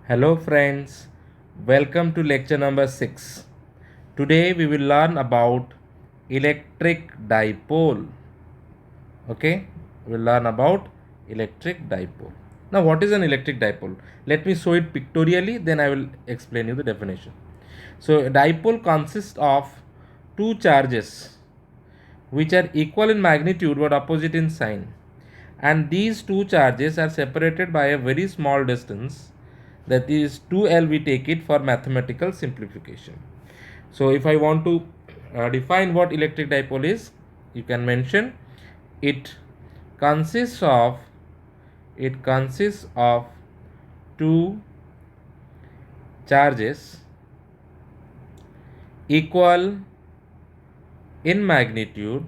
Hello friends, welcome to lecture number 6. Today we will learn about electric dipole. Okay, we will learn about electric dipole. Now what is an electric dipole? Let me show it pictorially, then I will explain you the definition. So a dipole consists of two charges which are equal in magnitude but opposite in sign, and these two charges are separated by a very small distance, that is 2L. We take it for mathematical simplification. So if I want to define what electric dipole is, you can mention it consists of two charges equal in magnitude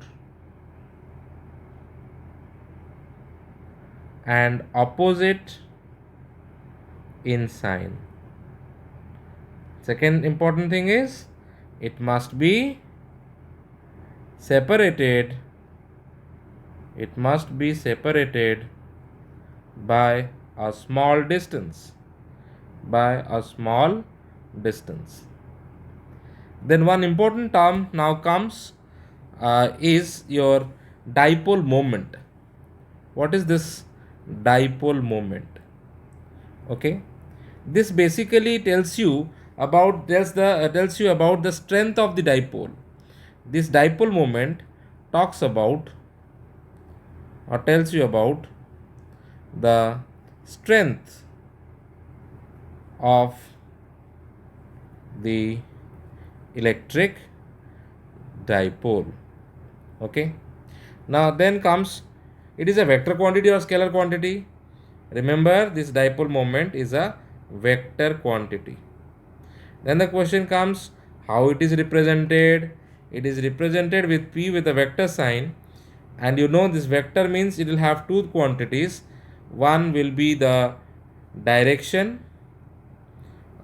and opposite in sign. Second important thing is it must be separated by a small distance. Then one important term now comes is your dipole moment. What is this dipole moment? Okay, this basically tells you about the strength of the dipole. This dipole moment talks about or tells you about the strength of the electric dipole. Okay, now then comes, it is a vector quantity or scalar quantity. Remember, this dipole moment is a vector quantity. Then the question comes, how it is represented? It is represented with P with a vector sign, and you know this vector means it will have two quantities. One will be the direction,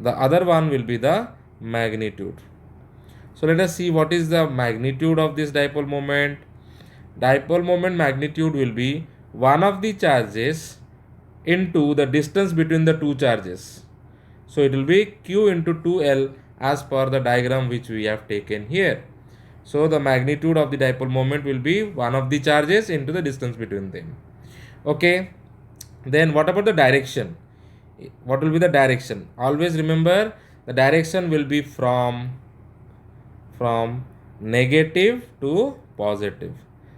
the other one will be the magnitude. So let us see what is the magnitude of this dipole moment. Dipole moment magnitude will be one of the charges into the distance between the two charges. So it will be Q into 2L as per the diagram which we have taken here. So the magnitude of the dipole moment will be one of the charges into the distance between them. Okay, then what about the direction? What will be the direction? Always remember, the direction will be from negative to positive.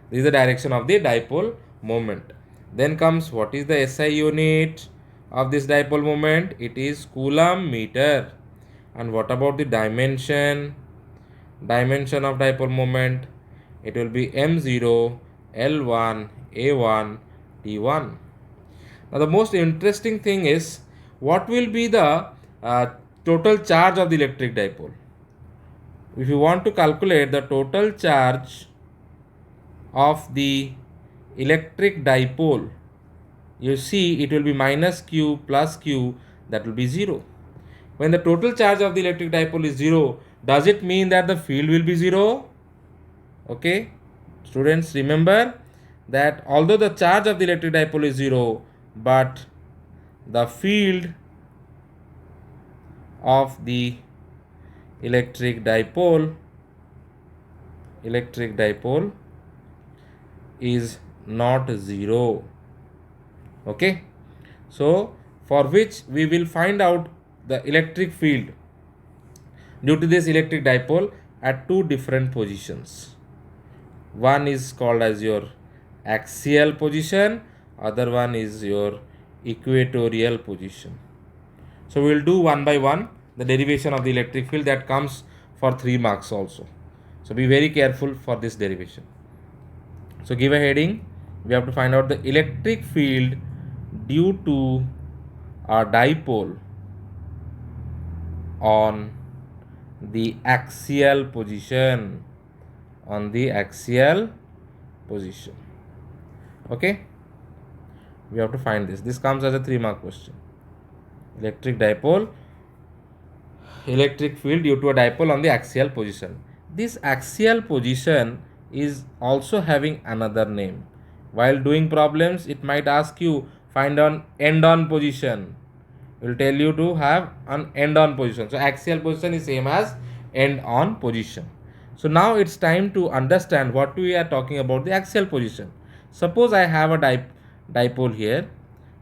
This is the direction of the dipole moment. Then comes, what is the SI unit of this dipole moment? It is coulomb meter. And what about the dimension of dipole moment? It will be m0, l1, a1, t1. Now the most interesting thing is, what will be the total charge of the electric dipole? If you want to calculate the total charge of the electric dipole, you see it will be minus q plus q, that will be 0. When the total charge of the electric dipole is 0, does it mean that the field will be 0? Okay, students, remember that although the charge of the electric dipole is 0, but the field of the electric dipole is not 0. Okay, so for which we will find out the electric field due to this electric dipole at two different positions. One is called as your axial position, other one is your equatorial position. So we will do one by one the derivation of the electric field, that comes for 3 marks also. So be very careful for this derivation. So give a heading. We have to find out the electric field due to a dipole on the axial position. Okay, we have to find this. This comes as a 3-mark question. Electric field due to a dipole on the axial position. This axial position is also having another name. While doing problems, it might ask you find on end-on position. will tell you to have an end on position. So axial position is same as end on position. So now it's time to understand what we are talking about the axial position. Suppose I have a dipole here.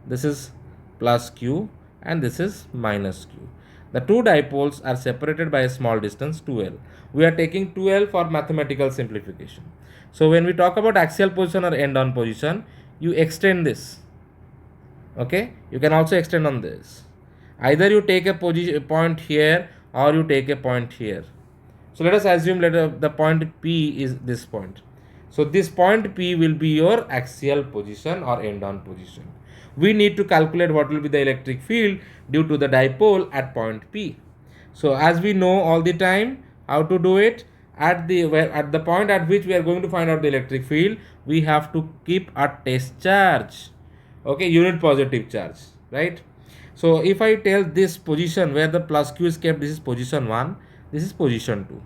This is plus q and this is minus q. The two dipoles are separated by a small distance 2l. We are taking 2l for mathematical simplification. So when we talk about axial position or end on position, you extend this. Okay, you can also extend on this. Either you take a point here or you take a point here. So let us assume that the point P is this point. So this point P will be your axial position or end on position. We need to calculate what will be the electric field due to the dipole at point P. So as we know all the time how to do it, at the point at which we are going to find out the electric field, we have to keep a test charge. Okay, unit positive charge, right? So if I tell this position where the plus q is kept, this is position 1, this is position 2,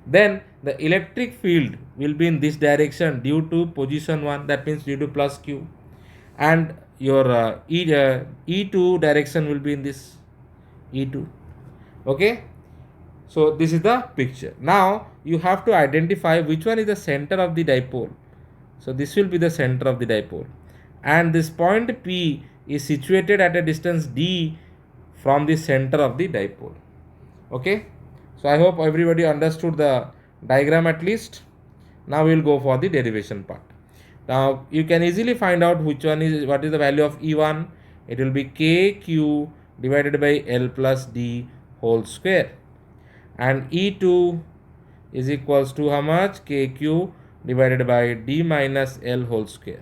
then the electric field will be in this direction due to position 1, that means due to plus q, and your E2 direction will be in this E2. Okay, so this is the picture. Now you have to identify which one is the center of the dipole. So this will be the center of the dipole, and this point P is situated at a distance d from the center of the dipole. Okay, so I hope everybody understood the diagram at least. Now we will go for the derivation part. Now you can easily find out what is the value of E1. It will be kq divided by L plus d whole square, and E2 is equals to how much? Kq divided by d minus L whole square.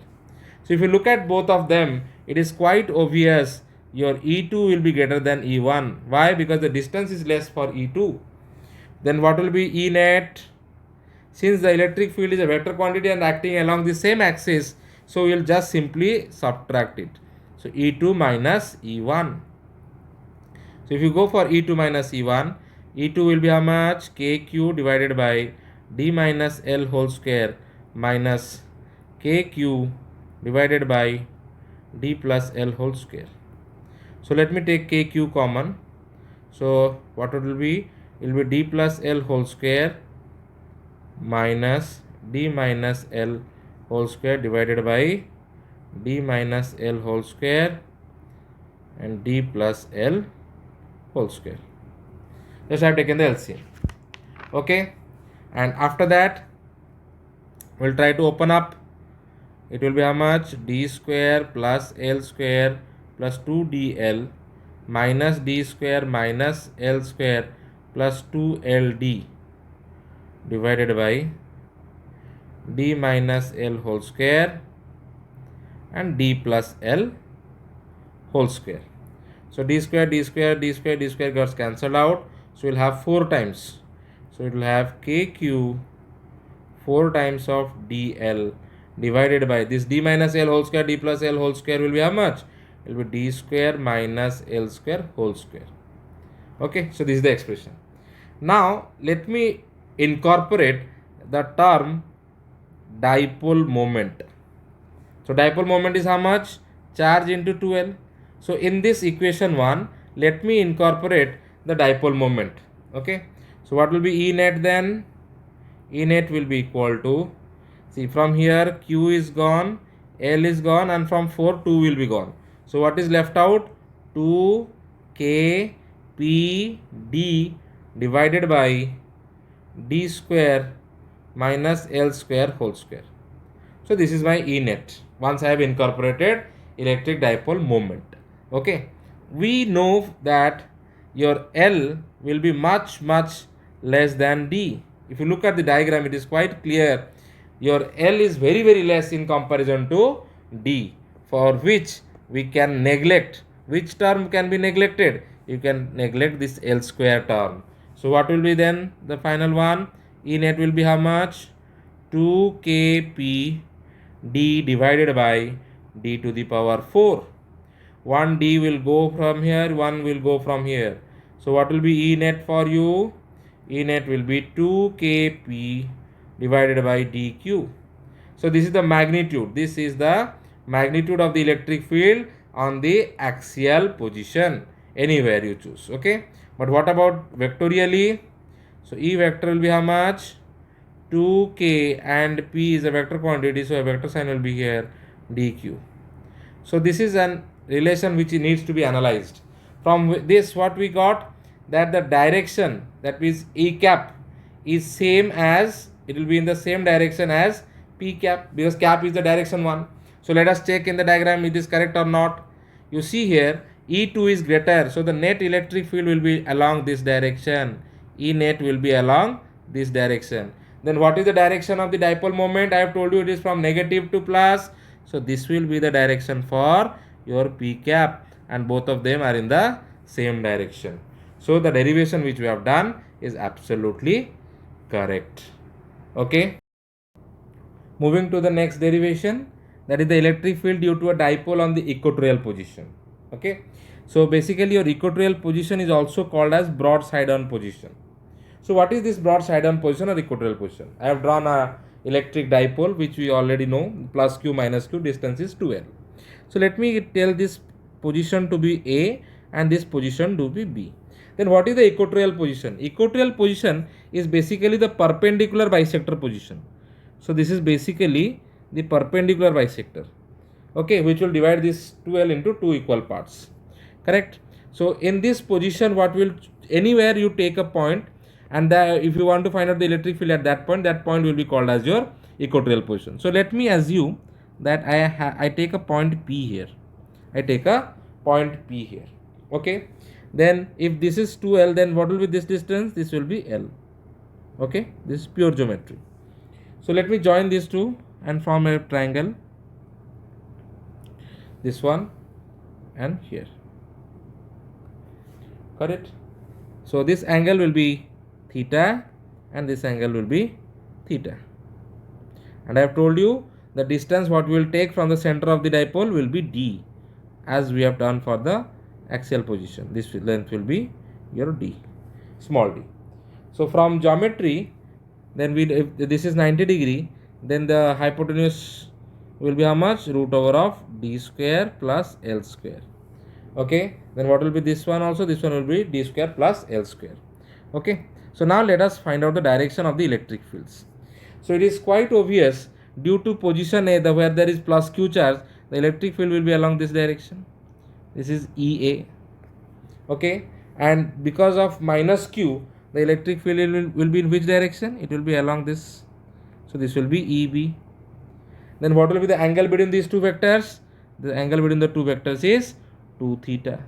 So if you look at both of them, it is quite obvious your E2 will be greater than E1. Why? Because the distance is less for E2. Then what will be E net? Since the electric field is a vector quantity and acting along the same axis, so we will just simply subtract it. So E2 minus E1. So if you go for E2 minus E1, E2 will be how much? Kq divided by d minus L whole square minus kq divided by d plus L whole square. So let me take kq common. So what it will be? It will be d plus L whole square minus d minus L whole square divided by d minus L whole square and d plus L whole square. Just I have taken the LCM. Okay, and after that we'll try to open up. It will be how much? D square plus L square plus 2dl minus d square minus L square plus 2ld divided by d minus L whole square and d plus L whole square. So d square, d square, d square, d square gets cancelled out. So we'll have 4 times. So it will have kq 4 times of dl divided by this d minus L whole square, d plus L whole square will be how much? It will be d square minus L square whole square. Okay, so this is the expression. Now let me incorporate the term dipole moment. So dipole moment is how much? Charge into 2L. So in this equation 1, let me incorporate the dipole moment. Okay, so what will be E net then? E net will be equal to, see, from here Q is gone, L is gone, and from 4 2 will be gone. So what is left out? 2 K P D divided by d square minus L square whole square. So this is my E net once I have incorporated electric dipole moment. Okay, we know that your L will be much less than D. If you look at the diagram, it is quite clear your L is very less in comparison to D, for which we can neglect. Which term can be neglected? You can neglect this L square term. So what will be then the final one? E net will be how much? 2kp d divided by d to the power 4. 1 d will go from here, 1 will go from here. So what will be E net for you? E net will be 2kp divided by dq. So this is the magnitude. This is the magnitude of the electric field on the axial position. anywhere you choose. Okay, but what about vectorially? So E vector will be how much? 2k, and P is a vector quantity, so a vector sign will be here, dq. So this is an relation which needs to be analyzed. From this, what we got, that the direction, that means E cap, is same as, it will be in the same direction as P cap, because cap is the direction one. So let us check in the diagram it is correct or not. You see here E2 is greater, so the net electric field will be along this direction. E net will be along this direction. Then what is the direction of the dipole moment? I have told you it is from negative to plus. So this will be the direction for your P cap, and both of them are in the same direction. So the derivation which we have done is absolutely correct. Okay. Moving to the next derivation, that is the electric field due to a dipole on the equatorial position. Okay. So basically your equatorial position is also called as broadside on position. So what is this broadside on position or equatorial position? I have drawn a electric dipole which we already know, plus q minus q, distance is 2l. So let me tell this position to be A and this position to be B. Then what is the equatorial position? Equatorial position is basically the perpendicular bisector position. So this is basically the perpendicular bisector, okay, which will divide this 2l into two equal parts, correct? So in this position, what will, anywhere you take a point, and if you want to find out the electric field at that point will be called as your equatorial position. So let me assume that I take a point P here. I take a point P here. Okay. Then if this is 2L, then what will be this distance? This will be L. Okay. This is pure geometry. So let me join these two and form a triangle. This one and here. Correct. So this angle will be theta and this angle will be theta. And I have told you the distance what we will take from the center of the dipole will be d, as we have done for the axial position. This length will be your d, small d. So from geometry, then if this is 90 degree, then the hypotenuse will be how much? Root over of d square plus l square. Okay, then what will be this one also? This one will be d square plus l square. Okay, so now let us find out the direction of the electric fields. So it is quite obvious, due to position A, where there is plus q charge, the electric field will be along this direction. This is EA. Okay, and because of minus q, the electric field will be in which direction? It will be along this. So this will be EB. Then what will be the angle between these two vectors? The angle between the two vectors is 2 theta.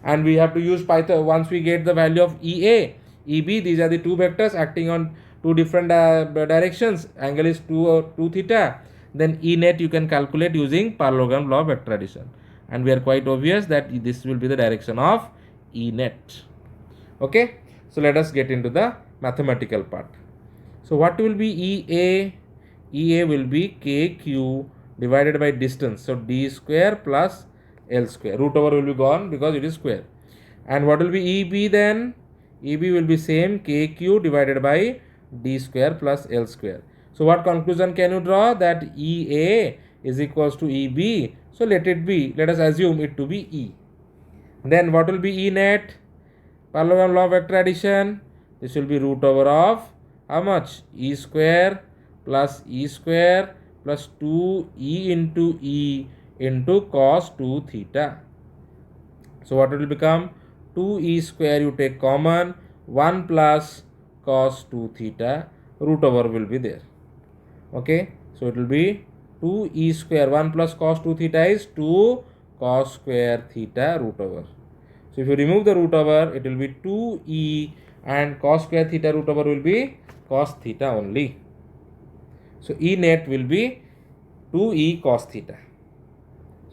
And we have to use Python. Once we get the value of EA, EB, these are the two vectors acting on two different directions. Angle is 2 theta. Then E net you can calculate using parallelogram law of vector addition. And we are quite obvious that this will be the direction of E net. Okay. So let us get into the mathematical part. So what will be EA? EA will be KQ divided by distance. So d square plus L square. Root over will be gone because it is square. And what will be EB then? EB will be same, KQ divided by d square plus L square. So what conclusion can you draw? That EA is equals to EB. So let it be, let us assume it to be E. Then what will be E net? Parallelogram law of vector addition. This will be root over of how much? E square plus E square plus 2E into E into cos 2 theta. So what will become? 2E square you take common, 1 plus cos 2 theta, root over will be there. Okay, so it will be 2E square, 1 plus cos 2 theta is 2 cos square theta root over. So if you remove the root over, it will be 2E, and cos square theta root over will be cos theta only. So E net will be 2E cos theta.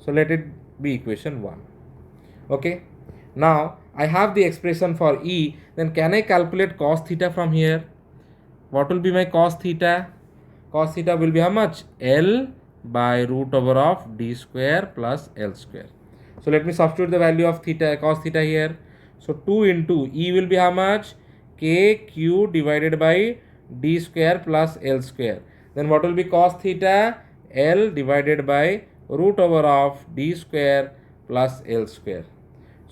So let it be equation 1. Okay. Now I have the expression for E. Then can I calculate cos theta from here? What will be my cos theta? Cos theta will be how much? L by root over of d square plus L square. So let me substitute the value of theta, cos theta here. So 2 into E will be how much? KQ divided by d square plus L square. Then what will be cos theta? L divided by root over of d square plus L square.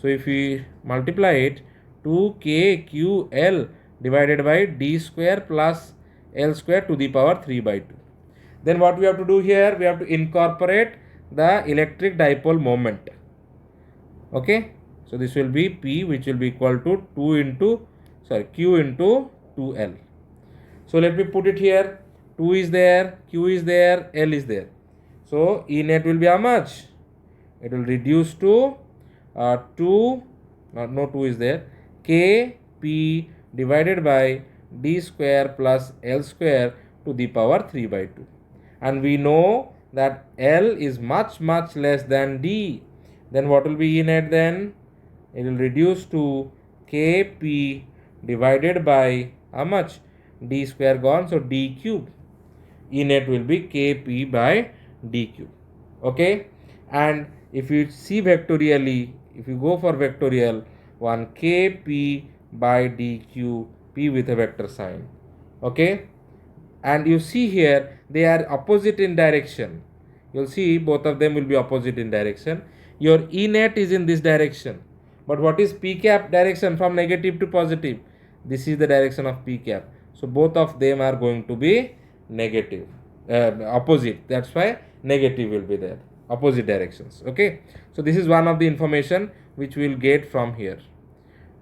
So if we multiply it, 2kql divided by d square plus l square to the power 3 by 2. Then what we have to do here, we have to incorporate the electric dipole moment. Okay, so this will be P, which will be equal to q into 2l. So let me put it here. 2 is there, q is there, l is there. So E net will be how much? It will reduce to 2, no 2 is there, k p divided by d square plus l square to the power 3 by 2. And we know that L is much less than D. Then what will be E net then? It will reduce to Kp divided by how much? D square gone, so D cube. E net will be Kp by D cube. Okay? And if you see vectorially, if you go for vectorial, 1 Kp by D cube, P with a vector sign. Okay? And you see here they are opposite in direction. You'll see both of them will be opposite in direction. Your E net is in this direction, but what is P cap direction from negative to positive? This is the direction of P cap. So both of them are going to be negative, opposite. That's why negative will be there, opposite directions. Okay, so this is one of the information which we will get from here,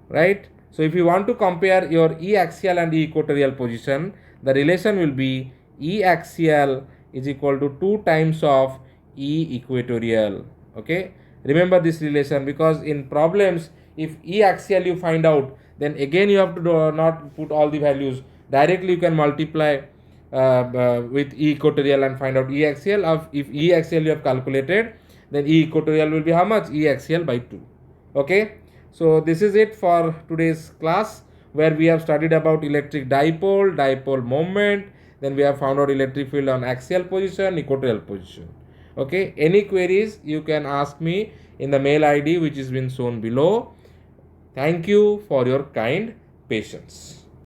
right? So if you want to compare your E axial and E equatorial position, the relation will be E axial is equal to 2 times of E equatorial. Okay, remember this relation, because in problems if E axial you find out, then again you have to not put all the values directly. You can multiply with E equatorial and find out E axial. If E axial you have calculated, then E equatorial will be how much? E axial by 2. Okay, so this is it for today's class, where we have studied about electric dipole moment. Then we have found out electric field on axial position, equatorial position. Okay, any queries you can ask me in the mail ID which is been shown below. Thank you for your kind patience.